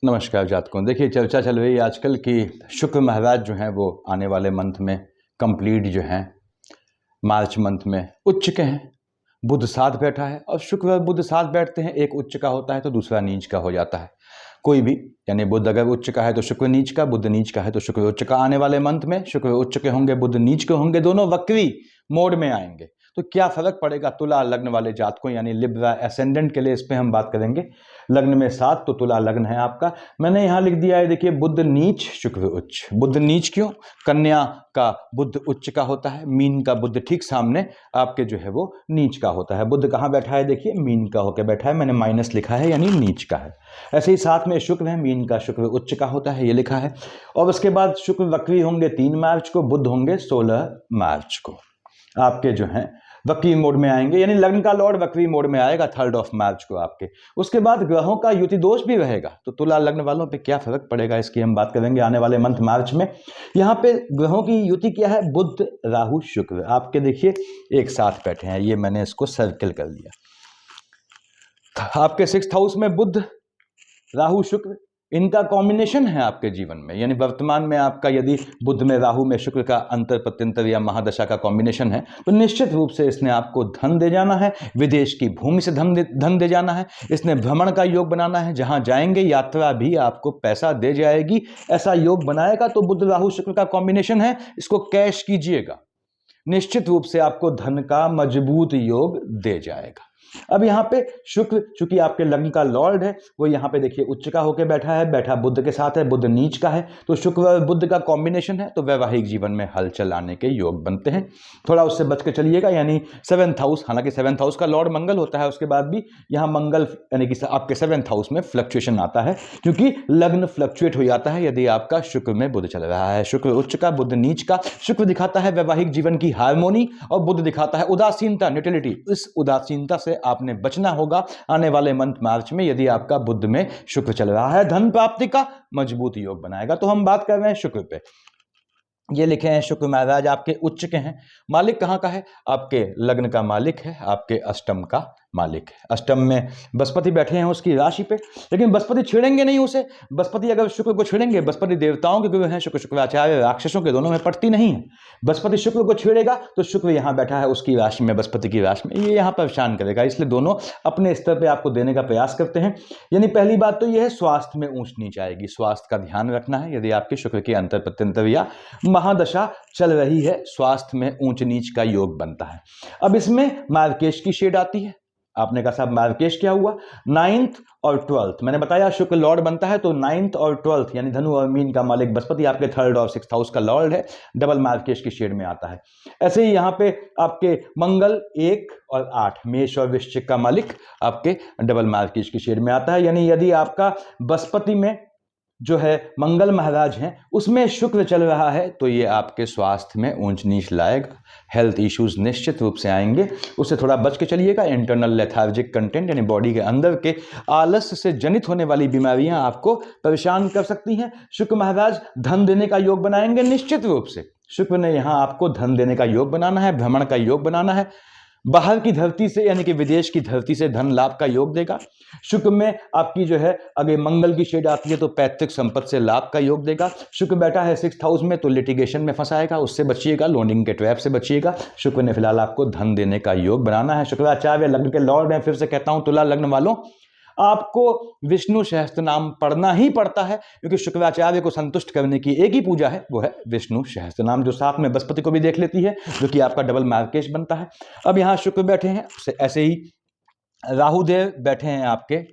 नमस्कार जातकों। देखिए, चर्चा चल रही है आजकल की शुक्र महाराज जो हैं वो आने वाले मंथ में कंप्लीट जो हैं मार्च मंथ में उच्च के हैं। बुध साथ बैठा है और शुक्र और बुध साथ बैठते हैं, एक उच्च का होता है तो दूसरा नीच का हो जाता है। कोई भी यानी बुध अगर उच्च का है तो शुक्र नीच का, बुध नीच का है तो शुक्र उच्च का। आने वाले मंथ में शुक्र उच्च के होंगे, बुध नीच के होंगे, दोनों वक्री मोड में आएंगे। तो क्या फर्क पड़ेगा तुला लग्न वाले जातकों यानी लिब्रा एसेंडेंट के लिए, इस पे हम बात करेंगे। लग्न में 7 तो तुला लग्न है आपका। मैंने यहाँ लिख दिया है, देखिए, बुध नीच शुक्र उच्च। बुध नीच क्यों? कन्या का बुध उच्च का होता है, मीन का बुध ठीक सामने आपके जो है वो नीच का होता है। बुध कहाँ बैठा है? देखिए, मीन का होकर बैठा है, मैंने माइनस लिखा है यानी नीच का है। ऐसे ही साथ में शुक्र है, मीन का शुक्र उच्च का होता है, ये लिखा है। और उसके बाद शुक्र वक्री होंगे 3 मार्च को, बुध होंगे 16 मार्च को। आपके जो हैं वक्री मोड में आएंगे, यानी लग्न का लॉर्ड वक्री मोड में आएगा 3 मार्च को आपके। उसके बाद ग्रहों का युति दोष भी रहेगा, तो तुला लग्न वालों पे क्या फर्क पड़ेगा इसकी हम बात करेंगे आने वाले मंथ मार्च में। यहाँ पे ग्रहों की युति क्या है? बुध राहु शुक्र आपके देखिए एक साथ बैठे हैं, ये मैंने इसको सर्किल कर दिया। आपके 6th हाउस में बुध राहु शुक्र, इनका कॉम्बिनेशन है आपके जीवन में, यानी वर्तमान में आपका यदि बुध में राहु में शुक्र का अंतर प्रत्यंतर या महादशा का कॉम्बिनेशन है तो निश्चित रूप से इसने आपको धन दे जाना है, विदेश की भूमि से धन दे जाना है, इसने भ्रमण का योग बनाना है, जहां जाएंगे यात्रा भी आपको पैसा दे जाएगी, ऐसा योग बनाएगा। तो बुध राहु शुक्र का कॉम्बिनेशन है, इसको कैश कीजिएगा, निश्चित रूप से आपको धन का मजबूत योग दे जाएगा। अब यहाँ पे शुक्र चूंकि आपके लग्न का लॉर्ड है, वो यहाँ पे देखिए उच्च का होकर बैठा है, बैठा बुध के साथ है, बुध नीच का है, तो शुक्र और बुध का कॉम्बिनेशन है, तो वैवाहिक जीवन में हलचल आने के योग बनते हैं। थोड़ा उससे बच के चलिएगा, यानी 7th हाउस, हालांकि 7th हाउस का लॉर्ड मंगल होता है, उसके बाद भी यहाँ मंगल यानी कि आपके 7th हाउस में फ्लक्चुएशन आता है, क्योंकि लग्न फ्लक्चुएट हो जाता है यदि आपका शुक्र में बुध चल रहा है। शुक्र उच्च का, बुध नीच का। शुक्र दिखाता है वैवाहिक जीवन की हार्मोनी और बुध दिखाता है उदासीनता, न्यूट्रलिटी। इस उदासीनता से आपने बचना होगा आने वाले मंथ मार्च में, यदि आपका बुध में शुक्र चल रहा है। धन प्राप्ति का मजबूत योग बनाएगा। तो हम बात कर रहे हैं शुक्र पे। ये लिखे हैं शुक्र महाराज आपके उच्च के हैं। मालिक कहाँ का है? आपके लग्न का मालिक है, आपके अष्टम का मालिक है। अष्टम में बृहस्पति बैठे हैं उसकी राशि पे, लेकिन बृहस्पति छेड़ेंगे नहीं उसे। बृहस्पति अगर शुक्र को छेड़ेंगे, बृहस्पति देवताओं के गुरु हैं, शुक्र शुक्राचार्य, राक्षसों के दोनों में पड़ती नहीं है। बृहस्पति शुक्र को छेड़ेगा तो शुक्र यहाँ बैठा है उसकी राशि में, बृहस्पति की राशि में, ये यहाँ परेशान करेगा। इसलिए दोनों अपने स्तर पर आपको देने का प्रयास करते हैं। यानी पहली बात तो यह है, स्वास्थ्य में ऊंच नीच आएगी, स्वास्थ्य का ध्यान रखना है। यदि आपके शुक्र के अंतर प्रत्यंतर या महादशा चल रही है, स्वास्थ्य में ऊंच नीच का योग बनता है। अब इसमें मार्केश की शेड आती है। आपने कहा साहब मार्केश क्या हुआ? 9th और 12th, मैंने बताया शुक्र लॉर्ड बनता है, तो 9th और 12th यानी धनु और मीन का मालिक बृहस्पति आपके 3rd और 6th हाउस का लॉर्ड है, डबल मार्केश की शेड में आता है। ऐसे ही यहाँ पे आपके मंगल 1 और 8 मेष और वृश्चिक का मालिक आपके डबल मार्केश की शेड में आता है। यानी यदि आपका बृहस्पति में जो है मंगल महाराज हैं, उसमें शुक्र चल रहा है, तो ये आपके स्वास्थ्य में ऊंच नीच लाएगा, हेल्थ इश्यूज निश्चित रूप से आएंगे, उससे थोड़ा बच के चलिएगा। इंटरनल लेथार्जिक कंटेंट यानी बॉडी के अंदर के आलस्य से जनित होने वाली बीमारियां आपको परेशान कर सकती हैं। शुक्र महाराज धन देने का योग बनाएंगे निश्चित रूप से। शुक्र ने यहाँ आपको धन देने का योग बनाना है, भ्रमण का योग बनाना है, बाहर की धरती से यानी कि विदेश की धरती से धन लाभ का योग देगा। शुक्र में आपकी जो है अगर मंगल की शेड आती है तो पैतृक संपत्ति से लाभ का योग देगा। शुक्र बैठा है 6th हाउस में तो लिटिगेशन में फंसाएगा, उससे बचिएगा, लोनिंग के ट्रैप से बचिएगा। शुक्र ने फिलहाल आपको धन देने का योग बनाना है। शुक्राचार्य लग्न के लॉर्ड हैं। फिर से कहता हूं तुला लग्न वालों, आपको विष्णु सहस्त्र नाम पढ़ना ही पड़ता है, क्योंकि शुक्राचार्य को संतुष्ट करने की एक ही पूजा है, वो है विष्णु सहस्त्र नाम, जो साथ में बृहस्पति को भी देख लेती है, जो कि आपका डबल मार्केश बनता है। अब यहाँ शुक्र बैठे हैं, ऐसे ही राहुदेव बैठे हैं आपके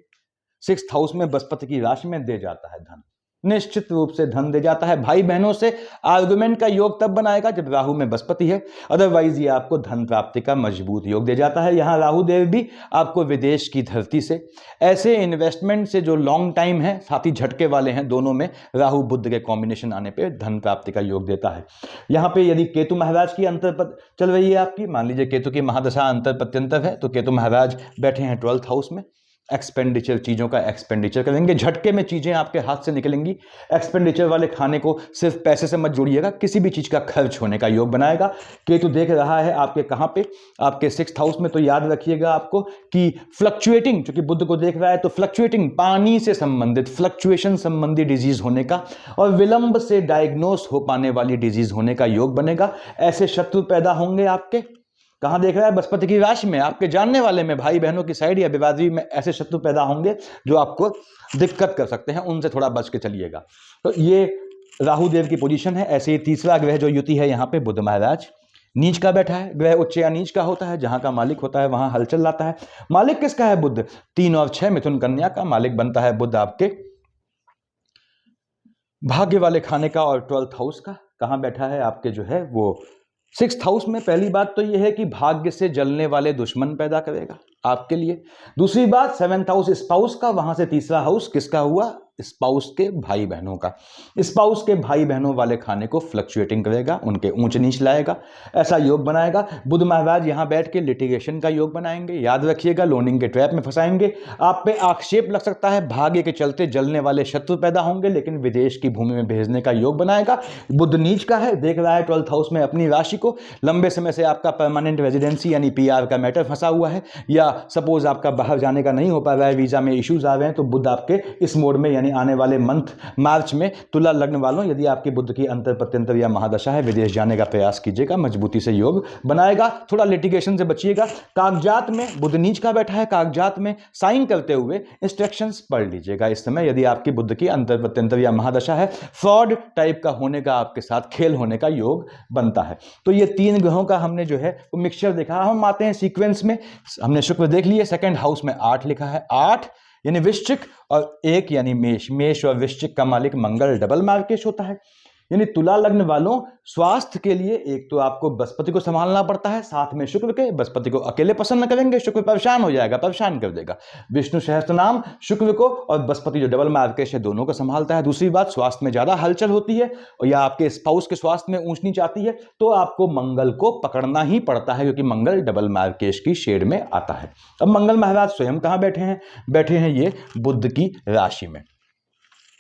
6th हाउस में, बृहस्पति की राशि में, दे जाता है धन, निश्चित रूप से धन दे जाता है। भाई बहनों से आर्गुमेंट का योग तब बनाएगा जब राहु में बृहस्पति है, अदरवाइज ये आपको धन प्राप्ति का मजबूत योग दे जाता है। यहाँ राहु देव भी आपको विदेश की धरती से, ऐसे इन्वेस्टमेंट से जो लॉन्ग टाइम है, साथ ही झटके वाले हैं, दोनों में राहु बुध के कॉम्बिनेशन आने पे धन प्राप्ति का योग देता है। यहाँ पे यदि केतु महाराज की अंतर चल रही है आपकी, मान लीजिए केतु की महादशा अंतर प्रत्यंतर है, तो केतु महाराज बैठे हैं 12th हाउस में, एक्सपेंडिचर, चीज़ों का एक्सपेंडिचर करेंगे, झटके में चीज़ें आपके हाथ से निकलेंगी। एक्सपेंडिचर वाले खाने को सिर्फ पैसे से मत जोड़िएगा, किसी भी चीज़ का खर्च होने का योग बनाएगा। केतु देख रहा है आपके कहाँ पे, आपके 6th हाउस में। तो याद रखिएगा आपको कि फ्लक्चुएटिंग, चूंकि बुध को देख रहा है तो फ्लक्चुएटिंग, पानी से संबंधित, फ्लक्चुएशन संबंधी डिजीज होने का और विलंब से डायग्नोस हो पाने वाली डिजीज होने का योग बनेगा। ऐसे शत्रु पैदा होंगे आपके, कहां देख रहा है, बृहस्पति की राशि में, आपके जानने वाले में, भाई बहनों की साइड या विवादी में ऐसे शत्रु पैदा होंगे जो आपको दिक्कत कर सकते हैं, उनसे थोड़ा बच के चलिएगा। तो ये राहु देव की पोजीशन है। ऐसे ही तीसरा ग्रह जो युति है यहाँ पे, बुध महाराज नीच का बैठा है। ग्रह उच्च या नीच का होता है, जहां का मालिक होता है वहां हलचल लाता है। मालिक किसका है? बुध। 3 और 6 मिथुन कन्या का मालिक बनता है बुध आपके भाग्य वाले खाने का और 12th हाउस का। कहां बैठा है आपके जो है वो 6th हाउस में। पहली बात तो यह है कि भाग्य से जलने वाले दुश्मन पैदा करेगा आपके लिए। दूसरी बात 7th हाउस स्पाउस का, वहां से तीसरा हाउस किसका हुआ? स्पाउस के भाई बहनों का। स्पाउस के भाई बहनों वाले खाने को फ्लक्चुएटिंग करेगा, उनके ऊंच नीच लाएगा, ऐसा योग बनाएगा। बुध महाराज यहां बैठ के लिटिगेशन का योग बनाएंगे। याद रखिएगा, लोनिंग के ट्रैप में फंसाएंगे। आप पे आक्षेप लग सकता है, भाग्य के चलते जलने वाले शत्रु पैदा होंगे, लेकिन विदेश की भूमि में भेजने का योग बनाएगा। बुध नीच का है, देख रहा है 12th हाउस में अपनी राशि को। लंबे समय से आपका परमानेंट रेजिडेंसी यानी PR का मैटर फंसा हुआ है, या सपोज आपका बाहर जाने का नहीं हो पा रहा है, वीजा में इश्यूज आ रहे हैं, तो बुध आपके इस मोड में यानी आने वाले मंथ मार्च में, तुला लग्न वालों, यदि आपकी बुध की अंतर प्रत्यंतर या महादशा है, विदेश जाने का प्रयास कीजिएगा, मजबूती से योग बनाएगा। थोड़ा लिटिगेशन से बचिएगा। कागजात में बुध नीच का बैठा है, कागजात में साइन करते हुए इंस्ट्रक्शंस पढ़ लीजिएगा इस समय, यदि आपकी बुध की अंतर प्रत्यंतर या महादशा है। फ्रॉड टाइप का होने का आपके साथ, खेल होने का योग बनता है। तो ये 3 ग्रहों का हमने जो है वो मिक्सचर देखा। हम आते हैं सीक्वेंस में। हमने शुक्र देख लिए, 2nd हाउस में 8 लिखा है, 8 यानी वृश्चिक, और 1 यानी मेष। मेष और वृश्चिक का मालिक मंगल डबल मार्केश होता है। यानी तुला लग्न वालों, स्वास्थ्य के लिए एक तो आपको बृहस्पति को संभालना पड़ता है, साथ में शुक्र के। बृहस्पति को अकेले पसंद न करेंगे, शुक्र परेशान हो जाएगा, परेशान कर देगा। विष्णु सहस्त्र नाम शुक्र को और बृहस्पति जो डबल मार्केश है दोनों को संभालता है। दूसरी बात, स्वास्थ्य में ज्यादा हलचल होती है और या आपके स्पाउस के स्वास्थ्य में ऊंच नीच आती है, तो आपको मंगल को पकड़ना ही पड़ता है, क्योंकि मंगल डबल मार्केश की शेड में आता है। अब मंगल महाराज स्वयं कहां बैठे हैं? बैठे हैं ये बुध की राशि में,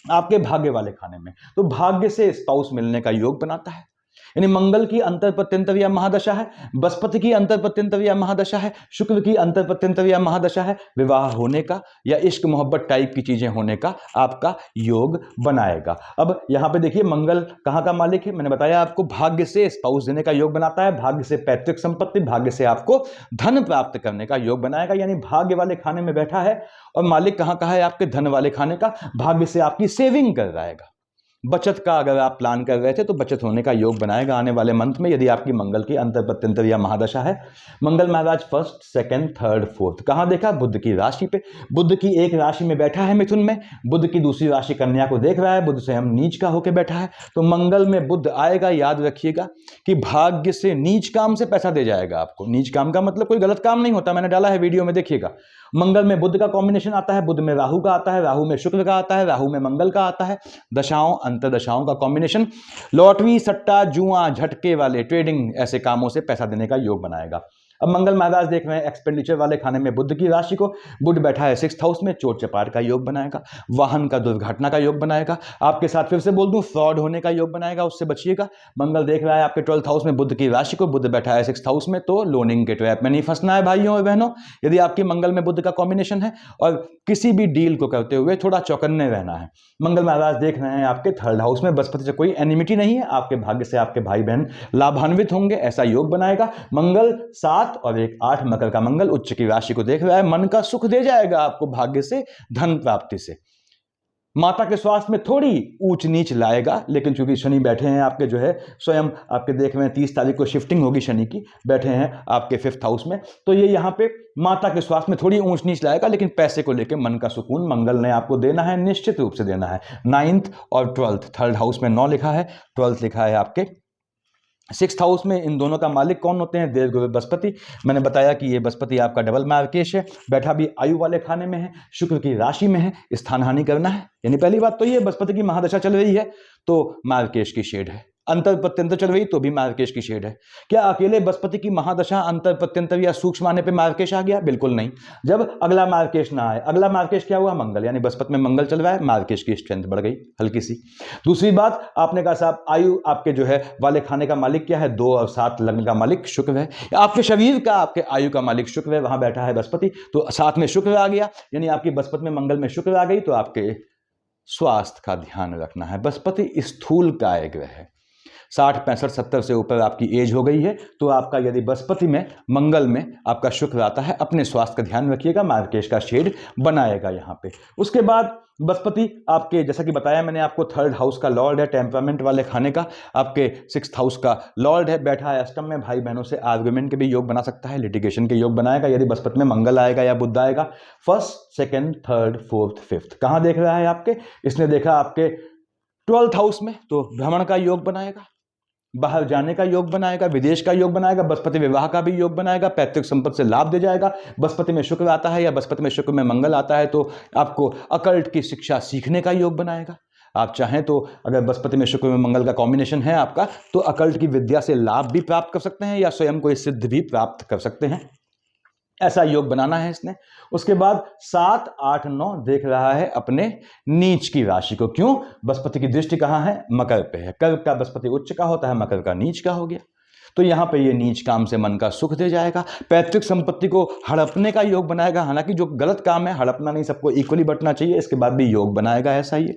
आपके भाग्य वाले खाने में। तो भाग्य से स्पाउस मिलने का योग बनाता है। यानी मंगल की अंतर प्रत्यंतर या महादशा है, बृहस्पति की अंतर प्रत्यंतर या महादशा है, शुक्र की अंतर प्रत्यंतर या महादशा है, विवाह होने का या इश्क मोहब्बत टाइप की चीजें होने का आपका योग बनाएगा। अब यहां पे देखिए, मंगल कहां का मालिक है? मैंने बताया आपको, भाग्य से स्पाउस देने का योग बनाता है, भाग्य से पैतृक संपत्ति, भाग्य से आपको धन प्राप्त करने का योग बनाएगा। यानी भाग्य वाले खाने में बैठा है और मालिक कहां का है? आपके धन वाले खाने का। भाग्य से आपकी सेविंग कर जाएगा। बचत का अगर आप प्लान कर रहे थे तो बचत होने का योग बनाएगा आने वाले मंथ में, यदि आपकी मंगल की अंतर प्रत्यंतर या महादशा है। मंगल महाराज 1st, 2nd, 3rd, 4th कहां देखा? बुध की राशि पे। बुध की एक राशि में बैठा है मिथुन में, बुध की दूसरी राशि कन्या को देख रहा है, बुध स्वयं नीच का होकर बैठा है। तो मंगल में बुध आएगा, याद रखिएगा कि भाग्य से नीच काम से पैसा दे जाएगा आपको। नीच काम का मतलब कोई गलत काम नहीं होता, मैंने डाला है वीडियो में, देखिएगा। मंगल में बुध का कॉम्बिनेशन आता है, बुध में राहु का आता है, राहु में शुक्र का आता है, राहु में मंगल का आता है। दशाओं अंतर दशाओं का कॉम्बिनेशन, लॉटरी, सट्टा, जुआ, झटके वाले ट्रेडिंग ऐसे कामों से पैसा देने का योग बनाएगा। अब मंगल महाराज देख रहे हैं एक्सपेंडिचर वाले खाने में बुध की राशि को। बुध बैठा है 6th हाउस में, चोट चपाट का योग बनाएगा, वाहन का दुर्घटना का योग बनाएगा। आपके साथ फिर से बोल दूं, फ्रॉड होने का योग बनाएगा, उससे बचिएगा। मंगल देख रहा है आपके 12th हाउस में बुध की राशि को, बुध बैठा है 6th हाउस में, तो लोनिंग के ट्रैप में नहीं फंसना है भाइयों और बहनों। यदि आपकी मंगल में बुध का कॉम्बिनेशन है और किसी भी डील को करते हुए थोड़ा चौकन्ने रहना है। मंगल महाराज देख रहे हैं आपके 3rd हाउस में, बृहस्पति से कोई एनिमिटी नहीं है, आपके भाग्य से आपके भाई बहन लाभान्वित होंगे, ऐसा योग बनाएगा। मंगल 7 और 1, 8 मकर का मंगल उच्च की राशि को देख रहा है, मन का सुख दे जाएगा आपको भाग्य से, धन प्राप्ति से। माता के स्वास्थ्य में थोड़ी ऊंच नीच लाएगा, लेकिन चूंकि शनि बैठे हैं आपके जो है स्वयं, आपके देख रहे हैं 30 तारीख को शिफ्टिंग होगी शनि की, बैठे हैं आपके 5th हाउस में, तो ये यहाँ पे माता के स्वास्थ्य में थोड़ी ऊंच नीच लाएगा, लेकिन पैसे को लेकर मन का सुकून मंगल ने आपको देना है, निश्चित रूप से देना है। 9th और 12th, 3rd हाउस में 9 लिखा है, 12th लिखा है आपके 6th हाउस में। इन दोनों का मालिक कौन होते हैं? देवगुरु बृहस्पति। मैंने बताया कि ये बृहस्पति आपका डबल मार्केश है, बैठा भी आयु वाले खाने में है, शुक्र की राशि में है, स्थान हानि करना है। यानी पहली बात तो ये, बृहस्पति की महादशा चल रही है तो मार्केश की शेड है, अंतर प्रत्यंतर चल रही तो भी मार्केश की शेड है। क्या अकेले बृहस्पति की महादशा अंतर प्रत्यंतर या सूक्ष्म आने पे मार्केश आ गया? बिल्कुल नहीं। जब अगला मार्केश ना आए, अगला मार्केश क्या हुआ? मंगल, यानी बृहस्पति में मंगल चल रहा है, मार्केश की स्ट्रेंथ बढ़ गई हल्की सी। दूसरी बात आपने कहा साहब आयु आपके जो है वाले खाने का मालिक क्या है? 2 और 7 लग्न का मालिक शुक्र है। आपके शरीर का, आपके आयु का मालिक शुक्र है, वहां बैठा है बृहस्पति, तो साथ में शुक्र आ गया, यानी आपकी बृहस्पति में मंगल में शुक्र आ गई, तो आपके स्वास्थ्य का ध्यान रखना है। बृहस्पति स्थूल काय ग्रह है, 60 65 70 से ऊपर आपकी एज हो गई है तो आपका यदि बृहस्पति में मंगल में आपका शुक्र आता है, अपने स्वास्थ्य का ध्यान रखिएगा, मार्केश का शेड बनाएगा यहाँ पे। उसके बाद बृहस्पति आपके, जैसा कि बताया मैंने आपको, 3rd हाउस का लॉर्ड है, टेम्परामेंट वाले खाने का, आपके 6th हाउस का लॉर्ड है, बैठा है अष्टम में, भाई बहनों से आर्गुमेंट के भी योग बना सकता है, लिटिगेशन के योग बनाएगा यदि बृहस्पति में मंगल आएगा या बुध आएगा। 1st 2nd 3rd 4th 5th कहाँ देख रहा है आपके? इसने देखा आपके 12th हाउस में, तो भ्रमण का योग बनाएगा, बाहर जाने का योग बनाएगा, विदेश का योग बनाएगा, बृहस्पति विवाह का भी योग बनाएगा, पैतृक संपत्ति से लाभ दे जाएगा। बृहस्पति में शुक्र आता है या बृहस्पति में शुक्र में मंगल आता है तो आपको अकल्ट की शिक्षा सीखने का योग बनाएगा। आप चाहें तो अगर बृहस्पति में शुक्र में मंगल का कॉम्बिनेशन है आपका, तो अकल्ट की विद्या से लाभ भी प्राप्त कर सकते हैं या स्वयं को सिद्ध भी प्राप्त कर सकते हैं, ऐसा योग बनाना है इसने। उसके बाद 7 8 9 देख रहा है अपने नीच की राशि को। क्यों? बृहस्पति की दृष्टि कहाँ है? मकर पे है। कर्क का बृहस्पति उच्च का होता है, मकर का नीच का हो गया, तो यहां पे ये नीच काम से मन का सुख दे जाएगा। पैतृक संपत्ति को हड़पने का योग बनाएगा, हालांकि जो गलत काम है हड़पना नहीं, सबको इक्वली बंटना चाहिए, इसके बाद भी योग बनाएगा ऐसा ही।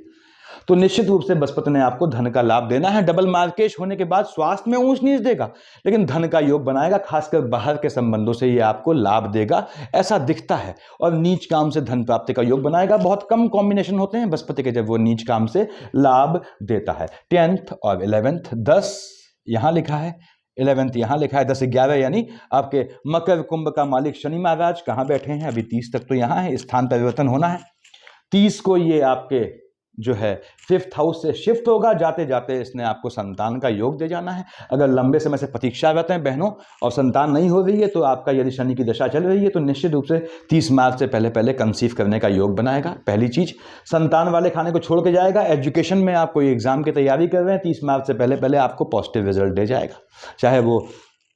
तो निश्चित रूप से बृहस्पति ने आपको धन का लाभ देना है। डबल मार्केश होने के बाद स्वास्थ्य में ऊंच नीच देगा, लेकिन धन का योग बनाएगा, खासकर बाहर के संबंधों से ये आपको लाभ देगा ऐसा दिखता है। और नीच काम से धन प्राप्ति का योग बनाएगा। बहुत कम कॉम्बिनेशन होते हैं बृहस्पति के जब वो नीच काम से लाभ देता है। 10th और 11th, 10 यहां लिखा है, 11th यहां लिखा है, 10 11, यानी आपके मकर कुंभ का मालिक शनि महाराज कहां बैठे हैं? अभी 30 तक तो यहां है, स्थान परिवर्तन होना है। 30 को ये आपके जो है 5th हाउस से शिफ्ट होगा, जाते जाते इसने आपको संतान का योग दे जाना है। अगर लंबे समय से प्रतीक्षारत हैं बहनों और संतान नहीं हो रही है, तो आपका यदि शनि की दशा चल रही है तो निश्चित रूप से 30 मार्च से पहले पहले कंसीव करने का योग बनाएगा। पहली चीज, संतान वाले खाने को छोड़ के जाएगा। एजुकेशन में आप कोई एग्जाम की तैयारी कर रहे हैं, 30 मार्च से पहले पहले आपको पॉजिटिव रिजल्ट दे जाएगा, चाहे वो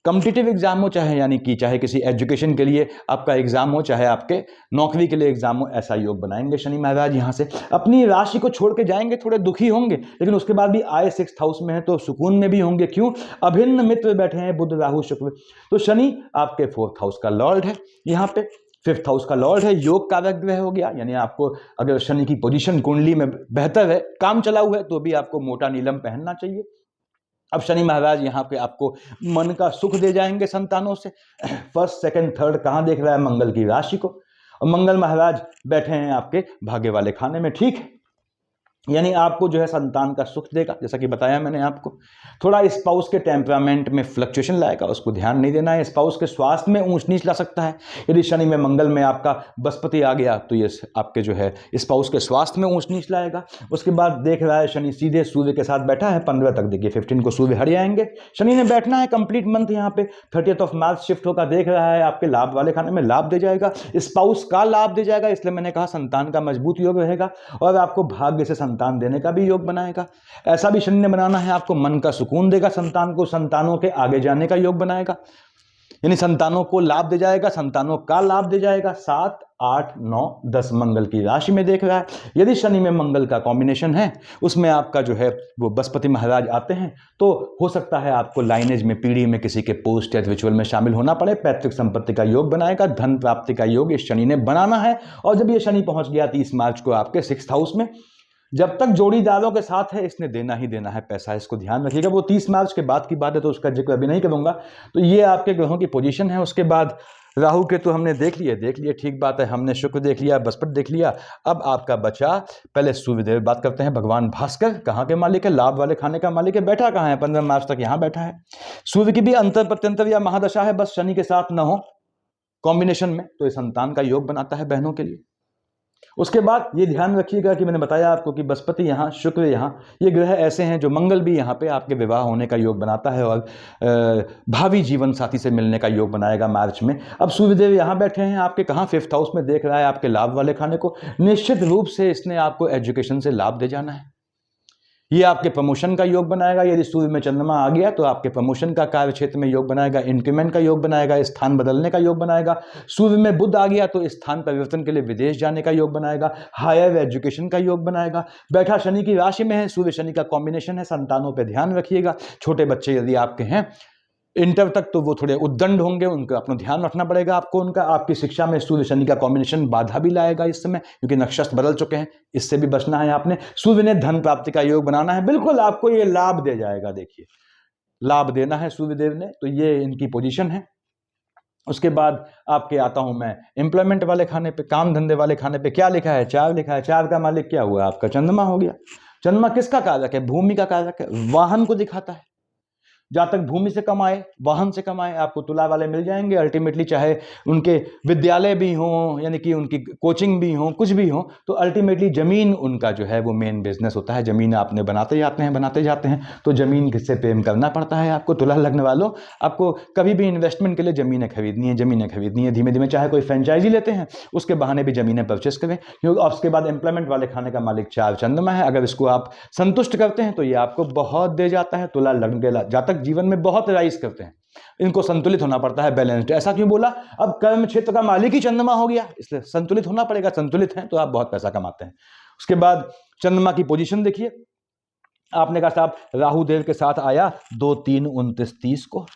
कॉम्पिटिटिव एग्जाम हो, चाहे यानी कि चाहे किसी एजुकेशन के लिए आपका एग्जाम हो, चाहे आपके नौकरी के लिए एग्जाम हो, ऐसा योग बनाएंगे शनि महाराज। यहाँ से अपनी राशि को छोड़ के जाएंगे, थोड़े दुखी होंगे, लेकिन उसके बाद भी आए 6th हाउस में है तो सुकून में भी होंगे। क्यों? अभिन्न मित्र बैठे हैं, बुध राहु शुक्र, तो शनि आपके 4th हाउस का लॉर्ड है, यहाँ पे 5th हाउस का लॉर्ड है, योग कारक ग्रह हो गया। यानी आपको अगर शनि की पोजीशन कुंडली में बेहतर है, काम चला हुआ है, तो भी आपको मोटा नीलम पहनना चाहिए। अब शनि महाराज यहाँ पे आपको मन का सुख दे जाएंगे संतानों से। 1st 2nd 3rd कहाँ देख रहा है? मंगल की राशि को, और मंगल महाराज बैठे हैं आपके भाग्य वाले खाने में, ठीक है, यानी आपको जो है संतान का सुख देगा। जैसा कि बताया मैंने आपको, थोड़ा स्पाउस के टेम्परामेंट में फ्लक्चुएशन लाएगा, उसको ध्यान नहीं देना है। स्पाउस के स्वास्थ्य में ऊंच नीच ला सकता है। यदि शनि में मंगल में आपका बृहस्पति आ गया तो ये आपके जो है स्पाउस के स्वास्थ्य में ऊंच नीच लाएगा। उसके बाद देख रहा है शनि सीधे सूर्य के साथ बैठा है 15 तक, देखिए 15 को सूर्य हट जाएंगे। शनि ने बैठना है कंप्लीट मंथ यहाँ पे, 30th ऑफ मार्च शिफ्ट होकर देख रहा है आपके लाभ वाले खाने में, लाभ दे जाएगा, स्पाउस का लाभ दे जाएगा, इसलिए मैंने कहा संतान का मजबूत योग रहेगा और आपको भाग्य से संतान देने का भी योग बनाएगा। ऐसा भी शनि ने बनाना है आपको, मन का सुकून देगा संतान को, संतानों के आगे जाने का योग बनाएगा, यानी संतानों को लाभ दे जाएगा, संतानों का लाभ दे जाएगा। 7 8 9 10 मंगल की राशि में देख रहा है। यदि शनि में मंगल का कॉम्बिनेशन है, उसमें आपका जो है वो बृहस्पति महाराज आते हैं, तो हो सकता है आपको लाइनेज में, पीढ़ी में किसी के पोस्ट या रिचुअल में शामिल होना पड़े। पैतृक संपत्ति का योग बनाएगा, धन प्राप्ति का योग इस शनि ने बनाना है। और जब ये शनि पहुंच गया 30 मार्च को आपके 6th हाउस में, जब तक जोड़ीदारों के साथ है इसने देना ही देना है पैसा, इसको ध्यान रखिएगा। वो 30 मार्च के बाद की बात है तो उसका जिक्र अभी नहीं करूंगा। तो ये आपके ग्रहों की पोजीशन है। उसके बाद राहु के तो हमने देख लिए, ठीक बात है, हमने शुक्र देख लिया, बृहस्पति देख लिया। अब आपका बचा पहले सूर्यदेव, बात करते हैं भगवान भास्कर। कहाँ के मालिक है? लाभ वाले खाने का मालिक है। बैठा कहाँ है? 15 मार्च तक यहाँ बैठा है। सूर्य की भी अंतर प्रत्यंतर या महादशा है, बस शनि के साथ न हो कॉम्बिनेशन में, तो ये संतान का योग बनाता है बहनों के लिए। उसके बाद ये ध्यान रखिएगा कि मैंने बताया आपको कि बृहस्पति यहाँ, शुक्र यहाँ, ये ग्रह ऐसे हैं जो, मंगल भी यहाँ पे आपके विवाह होने का योग बनाता है और भावी जीवन साथी से मिलने का योग बनाएगा मार्च में। अब सूर्यदेव यहाँ बैठे हैं आपके, कहाँ? 5th हाउस में देख रहा है आपके लाभ वाले खाने को। निश्चित रूप से इसने आपको एजुकेशन से लाभ दे जाना है। ये आपके प्रमोशन का योग बनाएगा। यदि सूर्य में चंद्रमा आ गया तो आपके प्रमोशन का कार्य क्षेत्र में योग बनाएगा, इंक्रीमेंट का योग बनाएगा, स्थान बदलने का योग बनाएगा। सूर्य में बुध आ गया तो स्थान परिवर्तन के लिए विदेश जाने का योग बनाएगा, हायर एजुकेशन का योग बनाएगा। बैठा शनि की राशि में है, सूर्य शनि का कॉम्बिनेशन है, संतानों पर ध्यान रखिएगा। छोटे बच्चे यदि आपके हैं इंटर तक तो वो थोड़े उद्दंड होंगे, उनका अपना ध्यान रखना पड़ेगा आपको। उनका आपकी शिक्षा में सूर्य शनि का कॉम्बिनेशन बाधा भी लाएगा इस समय, क्योंकि नक्षत्र बदल चुके हैं, इससे भी बचना है आपने। सूर्य ने धन प्राप्ति का योग बनाना है, बिल्कुल आपको ये लाभ दे जाएगा। देखिए लाभ देना है सूर्यदेव ने, तो ये इनकी पोजीशन है। उसके बाद आपके आता हूं मैं एम्प्लॉयमेंट वाले खाने पे, काम धंधे वाले खाने पे। क्या लिखा है? 4 लिखा है। 4 का मालिक क्या हुआ? आपका चंद्रमा हो गया। चंद्रमा किसका कारक है? भूमि का कारक है, वाहन को दिखाता है। जहाँ तक भूमि से कमाए, वाहन से कमाए, आपको तुला वाले मिल जाएंगे अल्टीमेटली, चाहे उनके विद्यालय भी हों, यानी कि उनकी कोचिंग भी हो, कुछ भी हो, तो अल्टीमेटली जमीन उनका जो है वो मेन बिजनेस होता है। जमीन आपने बनाते जाते हैं, तो जमीन से प्रेम करना पड़ता है आपको। तुला लगने वालों, आपको कभी भी इन्वेस्टमेंट के लिए जमीनें खरीदनी है, धीमे धीमे, चाहे कोई फ्रेंचाइजी लेते हैं उसके बहाने भी जमीनें परचेस करें, क्योंकि उसके बाद एम्प्लॉयमेंट वाले खाने का मालिक 4 चंद्रमा है। अगर इसको आप संतुष्ट करते हैं तो ये आपको बहुत दे जाता है। तुला लग्न के जातक जीवन में बहुत राइज करते हैं, इनको संतुलित होना पड़ता है, बैलेंस्ड। ऐसा क्यों बोला? अब कर्म क्षेत्र का मालिक ही चंद्रमा हो गया, इसलिए संतुलित होना पड़ेगा। संतुलित हैं तो आप बहुत पैसा कमाते हैं। उसके बाद चंद्रमा की पोजीशन देखिए, आपने कहा साहब राहु देव के साथ आया 2, 3, 29, 30 को।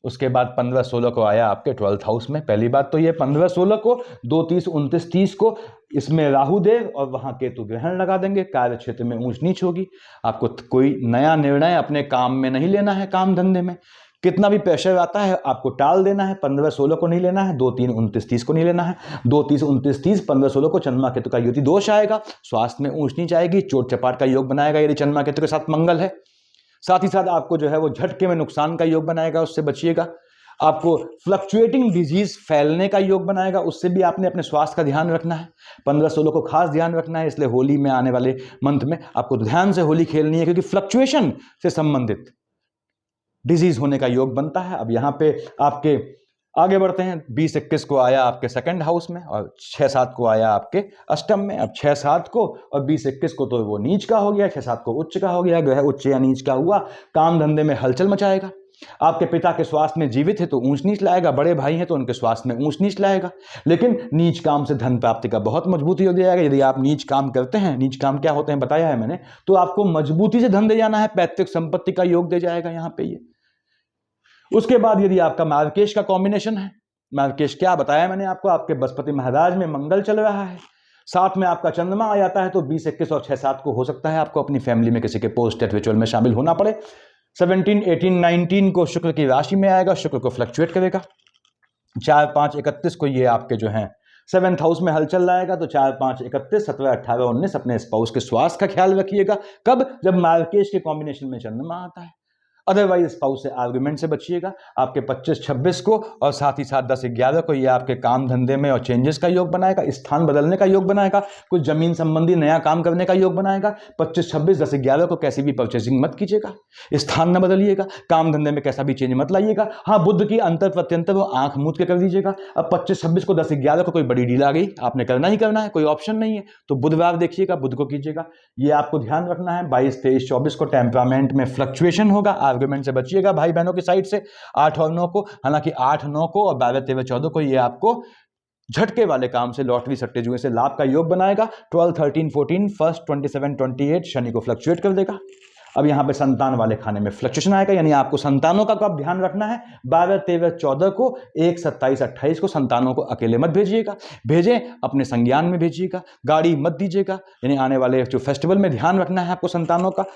उसके बाद 15, 16 को आया आपके 12th हाउस में। पहली बात तो ये 15, 16 को, 2, 30, 29, 30 को इसमें राहु देव और वहां केतु ग्रहण लगा देंगे। कार्य क्षेत्र में ऊंच नीच होगी। आपको कोई नया निर्णय अपने काम में नहीं लेना है, काम धंधे में कितना भी प्रेशर आता है आपको टाल देना है। 15, 16 को नहीं लेना है, 2, 3, 29, 30 को नहीं लेना है। 2, 30, 29, 30, 15, 16 को चंद्रमा केतु का युति दोष आएगा, स्वास्थ्य में ऊंच नीच आएगी, चोट चपाट का योग बनाएगा यदि चंद्रमा केतु के साथ मंगल है। साथ ही साथ आपको जो है वो झटके में नुकसान का योग बनाएगा, उससे बचिएगा। आपको फ्लक्चुएटिंग डिजीज फैलने का योग बनाएगा, उससे भी आपने अपने स्वास्थ्य का ध्यान रखना है। 15, 16 को खास ध्यान रखना है, इसलिए होली में आने वाले मंथ में आपको ध्यान से होली खेलनी है, क्योंकि फ्लक्चुएशन से संबंधित डिजीज होने का योग बनता है। अब यहाँ पे आपके आगे बढ़ते हैं। 20, 21 को आया आपके सेकंड हाउस में और 6, 7 को आया आपके अष्टम में। अब 6, 7 को और 20, 21 को तो वो नीच का हो गया, 6, 7 को उच्च का हो गया। ग्रह उच्च या नीच का हुआ, काम धंधे में हलचल मचाएगा। आपके पिता के स्वास्थ्य में जीवित है तो ऊंच नीच लाएगा, बड़े भाई हैं तो उनके स्वास्थ्य में ऊंच नीच लाएगा। लेकिन नीच काम से धन प्राप्ति का बहुत मजबूती हो जाएगा। यदि आप नीच काम करते हैं, नीच काम क्या होते हैं बताया है मैंने, तो आपको मजबूती से धन दे जाना है, पैतृक संपत्ति का योग दे जाएगा यहाँ पे ये। उसके बाद यदि आपका मार्केश का कॉम्बिनेशन है, मार्केश क्या बताया मैंने आपको, आपके बृहस्पति महाराज में मंगल चल रहा है, साथ में आपका चंद्रमा आ जाता है, तो 20, 21 और 6, 7 को हो सकता है आपको अपनी फैमिली में किसी के पोस्ट डेथ रिचुअल में शामिल होना पड़े। 17, 18, 19 को शुक्र की राशि में आएगा, शुक्र को फ्लक्चुएट करेगा। 4, 5, 31 को ये आपके जो है 7th हाउस में हलचल लाएगा, तो 4, 5, 31, 17, 18, 19 अपने स्पाउस के स्वास्थ्य का ख्याल रखिएगा। कब? जब मार्केश के कॉम्बिनेशन में चंद्रमा आता है। अदरवाइज स्पाउस से आर्गुमेंट से बचिएगा। आपके 25, 26 को और साथ ही साथ 10, 11 को ये आपके काम धंधे में और चेंजेस का योग बनाएगा, स्थान बदलने का योग बनाएगा, कुछ जमीन संबंधी नया काम करने का योग बनाएगा। 25, 26, 10, 11 को कैसी भी परचेसिंग मत कीजिएगा, स्थान न बदलिएगा, काम धंधे में कैसा भी चेंज मत लाइएगा। हाँ, बुध की अंतर प्रत्यंतर वो आंख मूंद के कर दीजिएगा। अब 25, 26 को 10, 11 को कोई बड़ी डील आ गई, आपने करना ही करना है, कोई ऑप्शन नहीं है, तो बुधवार देखिएगा, बुध को कीजिएगा, ये आपको ध्यान रखना है। 22, 23, 24 को टेम्परामेंट में फ्लक्चुएशन होगा, आर्गुमेंट से बचिएगा भाई बहनों की साइड से। 8 और 9 को, हालांकि 8, 9 को और 12, 13, 14 को ये आपको झटके वाले काम से, लॉटरी सट्टे जुए से लाभ का योग बनाएगा। 12, 13, 14, 1, 27, 28 शनि को फ्लक्चुएट कर देगा। अब यहां पे संतान वाले खाने में फ्लक्चुएशन आएगा, यानी आपको संतानों का आप ध्यान रखना है। 12, 13, 14 को, 1, 27, 28 को संतानों को अकेले मत भेजिएगा, भेजें अपने संज्ञान में भेजिएगा, गाड़ी मत दीजिएगा। यानी आने वाले जो फेस्टिवल में ध्यान रखना है आपको संतानों का,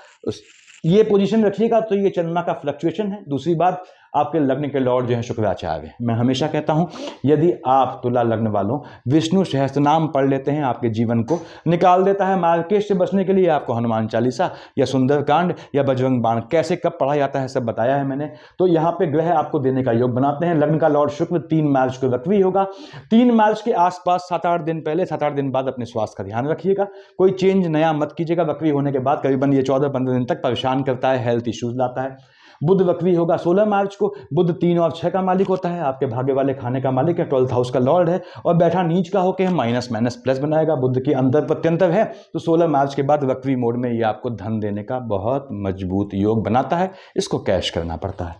ये पोजीशन रखिएगा। तो ये चंद्रमा का फ्लक्चुएशन है। दूसरी बात, आपके लग्न के लॉर्ड जो है शुक्राचार्य। मैं हमेशा कहता हूं, यदि आप तुला लग्न वालों विष्णु सहस्त्रनाम पढ़ लेते हैं, आपके जीवन को निकाल देता है। मार्केश से बचने के लिए आपको हनुमान चालीसा या सुंदरकांड या बजरंग बाण कैसे कब पढ़ा जाता है सब बताया है मैंने। तो यहाँ पे ग्रह आपको देने का योग बनाते हैं। लग्न का लॉर्ड शुक्र 3 मार्च को वक्री होगा। 3 मार्च के आसपास 7-8 दिन पहले, 7-8 दिन बाद अपने स्वास्थ्य का ध्यान रखिएगा। कोई चेंज नया मत कीजिएगा। वक्री होने के बाद करीबन ये 14-15 दिन तक परेशान करता है, हेल्थ इश्यूज लाता है। बुध वक्री होगा 16 मार्च को। बुध 3 और 6 का मालिक होता है, आपके भाग्य वाले खाने का मालिक है, 12th हाउस का लॉर्ड है, और बैठा नीच का होकर माइनस माइनस प्लस बनाएगा। बुध की अंतर प्रत्यंतर है, तो 16 मार्च के बाद वक्री मोड में ये आपको धन देने का बहुत मजबूत योग बनाता है, इसको कैश करना पड़ता है।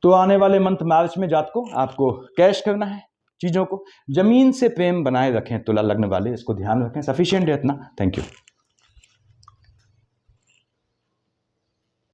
तो आने वाले मंथ मार्च में जातकों आपको कैश करना है चीज़ों को। जमीन से प्रेम बनाए रखें तुला लग्न वाले, इसको ध्यान रखें, सफिशिएंट है इतना। Thank you.